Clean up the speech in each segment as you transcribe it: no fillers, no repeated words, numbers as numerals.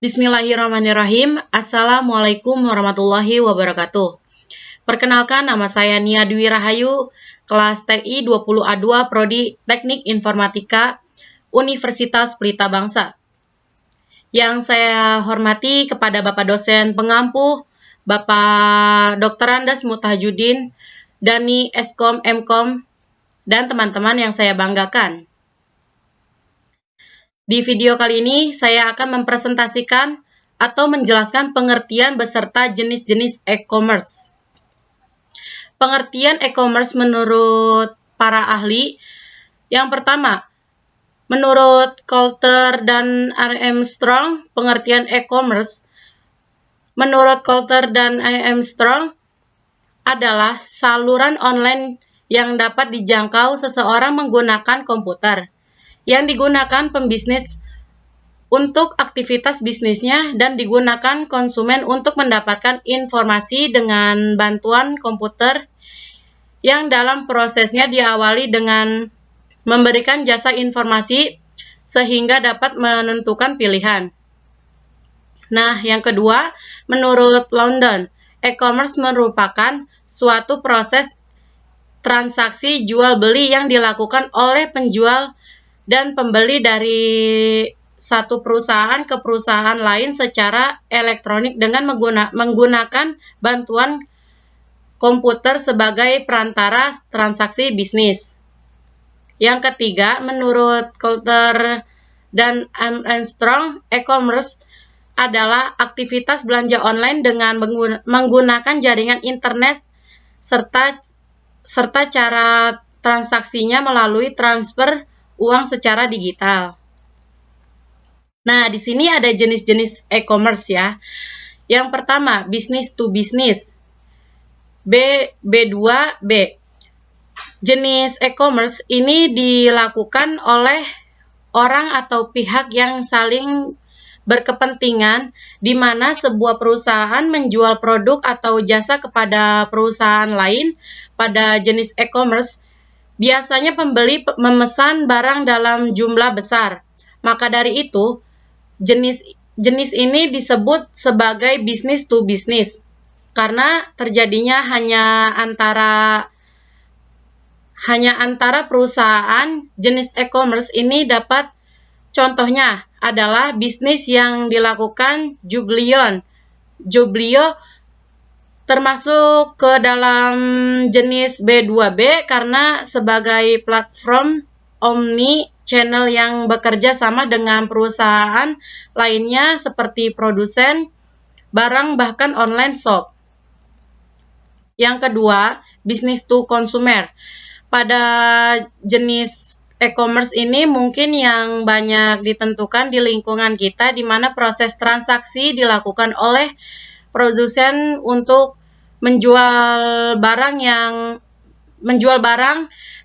Bismillahirrahmanirrahim. Assalamualaikum warahmatullahi wabarakatuh. Perkenalkan, nama saya Nia Dwi Rahayu, kelas TI 20A2 Prodi Teknik Informatika Universitas Pelita Bangsa. Yang saya hormati kepada Bapak dosen pengampu, Bapak Dr. Andes Mutahjudin, Dani Eskom Mkom, dan teman-teman yang saya banggakan. Di video kali ini, saya akan mempresentasikan atau menjelaskan pengertian beserta jenis-jenis e-commerce. Pengertian e-commerce menurut para ahli, yang pertama, menurut Coulter dan Armstrong, pengertian e-commerce menurut Coulter dan Armstrong adalah saluran online yang dapat dijangkau seseorang menggunakan komputer, yang digunakan pembisnis untuk aktivitas bisnisnya dan digunakan konsumen untuk mendapatkan informasi dengan bantuan komputer yang dalam prosesnya diawali dengan memberikan jasa informasi sehingga dapat menentukan pilihan. Nah, yang kedua, menurut London, e-commerce merupakan suatu proses transaksi jual-beli yang dilakukan oleh penjual dan pembeli dari satu perusahaan ke perusahaan lain secara elektronik dengan menggunakan bantuan komputer sebagai perantara transaksi bisnis. Yang ketiga, menurut Coulter dan Armstrong, e-commerce adalah aktivitas belanja online dengan menggunakan jaringan internet serta cara transaksinya melalui transfer uang secara digital. Nah, di sini ada jenis-jenis e-commerce ya. Yang pertama, business to business. B2B. Jenis e-commerce ini dilakukan oleh orang atau pihak yang saling berkepentingan di mana sebuah perusahaan menjual produk atau jasa kepada perusahaan lain. Pada jenis e-commerce, biasanya pembeli memesan barang dalam jumlah besar. Maka dari itu, jenis ini disebut sebagai business to business karena terjadinya hanya antara perusahaan. Jenis e-commerce ini contohnya adalah bisnis yang dilakukan Jublio termasuk ke dalam jenis B2B karena sebagai platform omni channel yang bekerja sama dengan perusahaan lainnya seperti produsen barang bahkan online shop. Yang kedua, business to consumer. Pada jenis e-commerce ini mungkin yang banyak ditentukan di lingkungan kita di mana proses transaksi dilakukan oleh produsen untuk menjual barang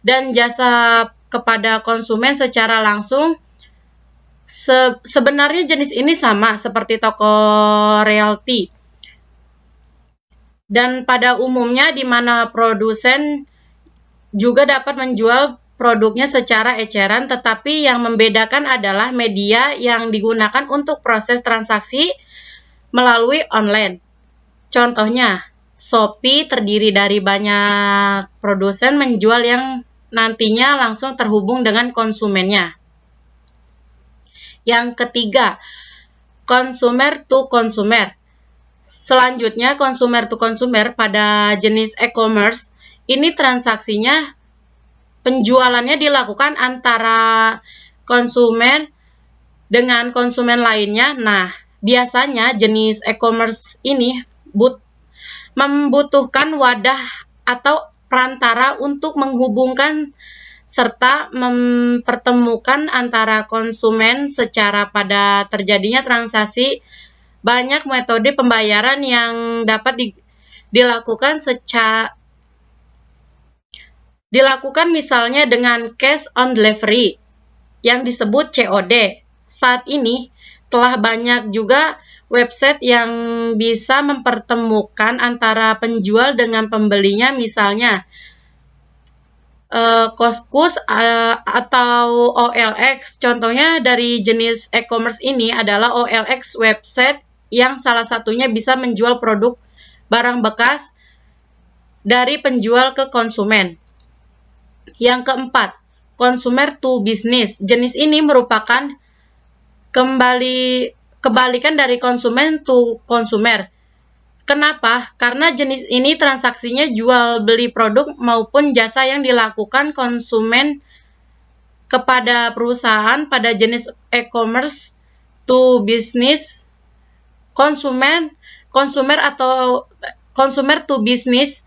dan jasa kepada konsumen secara langsung. Sebenarnya jenis ini sama seperti toko realty. Dan pada umumnya di mana produsen juga dapat menjual produknya secara eceran, tetapi yang membedakan adalah media yang digunakan untuk proses transaksi melalui online. Contohnya, Shopee terdiri dari banyak produsen menjual yang nantinya langsung terhubung dengan konsumennya. Yang ketiga, consumer to consumer. Selanjutnya, consumer to consumer pada jenis e-commerce, ini transaksinya penjualannya dilakukan antara konsumen dengan konsumen lainnya. Nah, biasanya jenis e-commerce ini membutuhkan wadah atau perantara untuk menghubungkan serta mempertemukan antara konsumen secara pada terjadinya transaksi. Banyak metode pembayaran yang dapat dilakukan misalnya dengan cash on delivery yang disebut COD. Saat ini telah banyak juga website yang bisa mempertemukan antara penjual dengan pembelinya, misalnya Coskus atau OLX. Contohnya dari jenis e-commerce ini adalah OLX website yang salah satunya bisa menjual produk barang bekas dari penjual ke konsumen. Yang keempat, consumer to business. Jenis ini merupakan kebalikan dari konsumen to consumer. Kenapa? Karena jenis ini transaksinya jual beli produk maupun jasa yang dilakukan konsumen kepada perusahaan. Pada jenis e-commerce to business, consumer to business,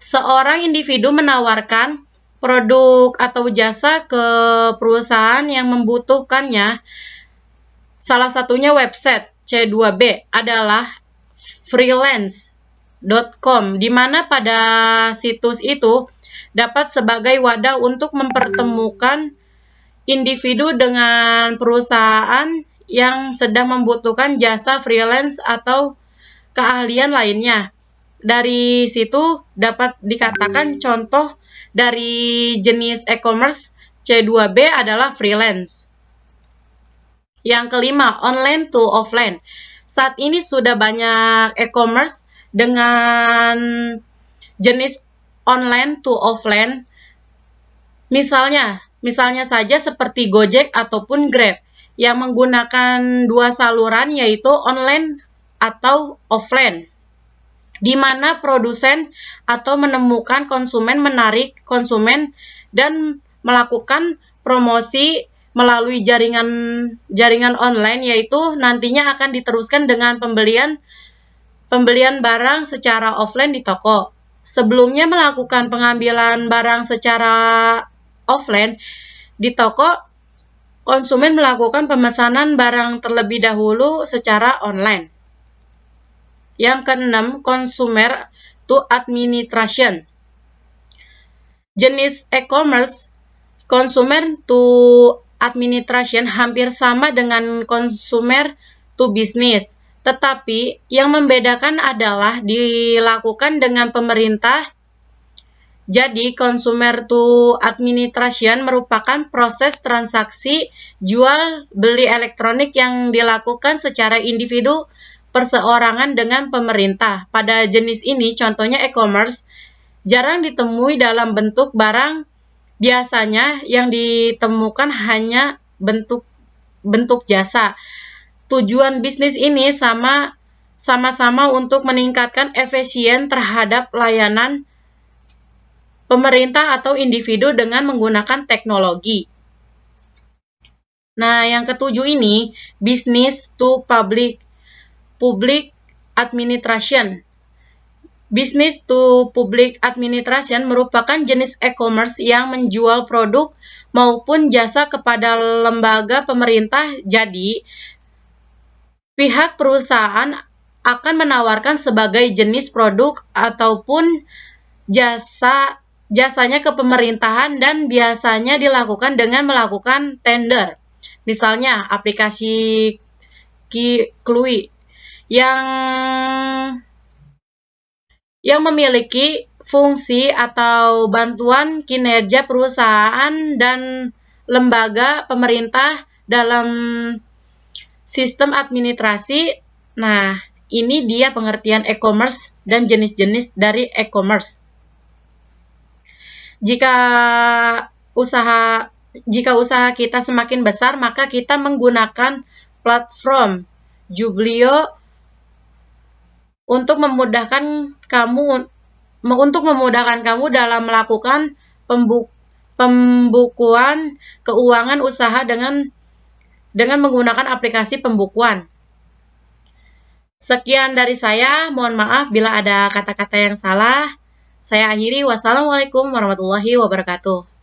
seorang individu menawarkan produk atau jasa ke perusahaan yang membutuhkannya. Salah satunya website C2B adalah freelance.com, di mana pada situs itu dapat sebagai wadah untuk mempertemukan individu dengan perusahaan yang sedang membutuhkan jasa freelance atau keahlian lainnya. Dari situ dapat dikatakan contoh dari jenis e-commerce C2B adalah freelance. Yang kelima, online to offline. Saat ini sudah banyak e-commerce dengan jenis online to offline. Misalnya saja seperti Gojek ataupun Grab yang menggunakan dua saluran, yaitu online atau offline, di mana produsen atau menemukan konsumen, menarik konsumen, dan melakukan promosi melalui jaringan online, yaitu nantinya akan diteruskan dengan pembelian barang secara offline di toko. Sebelumnya melakukan pengambilan barang secara offline di toko, konsumen melakukan pemesanan barang terlebih dahulu secara online. Yang keenam, consumer to administration. Jenis e-commerce consumer to administration hampir sama dengan consumer to business, tetapi yang membedakan adalah dilakukan dengan pemerintah. Jadi, consumer to administration merupakan proses transaksi jual beli elektronik yang dilakukan secara individu perseorangan dengan pemerintah. Pada jenis ini, contohnya e-commerce, jarang ditemui dalam bentuk barang. Biasanya yang ditemukan hanya bentuk jasa. Tujuan bisnis ini sama-sama untuk meningkatkan efisien terhadap layanan pemerintah atau individu dengan menggunakan teknologi. Nah, yang ketujuh ini, business to public administration. Business to public administration merupakan jenis e-commerce yang menjual produk maupun jasa kepada lembaga pemerintah. Jadi, pihak perusahaan akan menawarkan sebagai jenis produk ataupun jasanya ke pemerintahan, dan biasanya dilakukan dengan melakukan tender. Misalnya, aplikasi Klui yang memiliki fungsi atau bantuan kinerja perusahaan dan lembaga pemerintah dalam sistem administrasi. Nah, ini dia pengertian e-commerce dan jenis-jenis dari e-commerce. Jika usaha kita semakin besar, maka kita menggunakan platform Jublio untuk memudahkan kamu dalam melakukan pembukuan keuangan usaha dengan menggunakan aplikasi pembukuan. Sekian dari saya, mohon maaf bila ada kata-kata yang salah. Saya akhiri, wassalamualaikum warahmatullahi wabarakatuh.